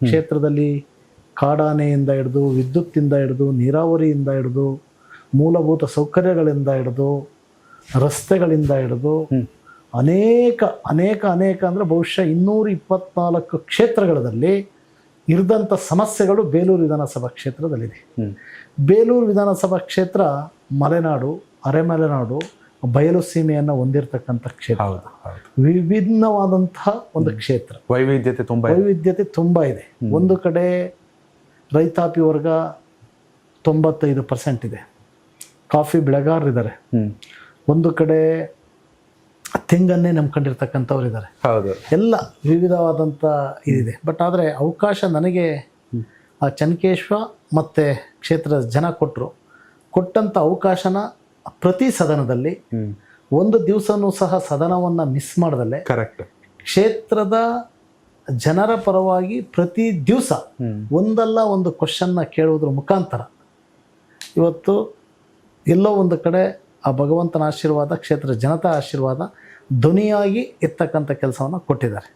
ಕ್ಷೇತ್ರದಲ್ಲಿ ಕಾಡಾನೆಯಿಂದ ಹಿಡಿದು ವಿದ್ಯುತ್ತಿಂದ ಹಿಡಿದು ನೀರಾವರಿಯಿಂದ ಹಿಡಿದು ಮೂಲಭೂತ ಸೌಕರ್ಯಗಳಿಂದ ಹಿಡಿದು ರಸ್ತೆಗಳಿಂದ ಹಿಡಿದು ಅನೇಕ ಅನೇಕ ಅನೇಕ ಅಂದರೆ ಬಹುಶಃ 224 ಕ್ಷೇತ್ರಗಳಲ್ಲಿ ಇರಿದಂಥ ಸಮಸ್ಯೆಗಳು ಬೇಲೂರು ವಿಧಾನಸಭಾ ಕ್ಷೇತ್ರದಲ್ಲಿದೆ. ಬೇಲೂರು ವಿಧಾನಸಭಾ ಕ್ಷೇತ್ರ ಮಲೆನಾಡು, ಅರೆಮಲೆನಾಡು, ಬಯಲು ಸೀಮೆಯನ್ನು ಹೊಂದಿರತಕ್ಕಂಥ ಕ್ಷೇತ್ರ. ವಿಭಿನ್ನವಾದಂತಹ ಒಂದು ಕ್ಷೇತ್ರ, ವೈವಿಧ್ಯತೆ ತುಂಬ ಇದೆ. ಒಂದು ಕಡೆ ರೈತಾಪಿ ವರ್ಗ 95% ಇದೆ, ಕಾಫಿ ಬೆಳೆಗಾರರಿದ್ದಾರೆ. ಒಂದು ಕಡೆ ತೆಂಗನ್ನೇ ನಂಬ್ಕೊಂಡಿರ್ತಕ್ಕಂಥವ್ರು ಇದ್ದಾರೆ. ಎಲ್ಲ ವಿವಿಧವಾದಂಥ ಇದಿದೆ. ಬಟ್ ಆದರೆ ಅವಕಾಶ ನನಗೆ ಆ ಚನ್ನಕೇಶ್ವ ಮತ್ತು ಕ್ಷೇತ್ರದ ಜನ ಕೊಟ್ಟಂಥ ಅವಕಾಶನ ಪ್ರತಿ ಸದನದಲ್ಲಿ ಒಂದು ದಿವಸನೂ ಸಹ ಸದನವನ್ನು ಮಿಸ್ ಮಾಡ್ದಲ್ಲೇ ಕ್ಷೇತ್ರದ ಜನರ ಪರವಾಗಿ ಪ್ರತಿ ದಿವಸ ಒಂದಲ್ಲ ಒಂದು ಕ್ವಶನ್ನ ಕೇಳುವುದ್ರ ಮುಖಾಂತರ ಇವತ್ತು ಎಲ್ಲೋ ಒಂದು ಕಡೆ ಆ ಭಗವಂತನ ಆಶೀರ್ವಾದ, ಕ್ಷೇತ್ರ ಜನತಾ ಆಶೀರ್ವಾದ ಧ್ವನಿಯಾಗಿ ಇರ್ತಕ್ಕಂಥ ಕೆಲಸವನ್ನು ಕೊಟ್ಟಿದ್ದಾರೆ.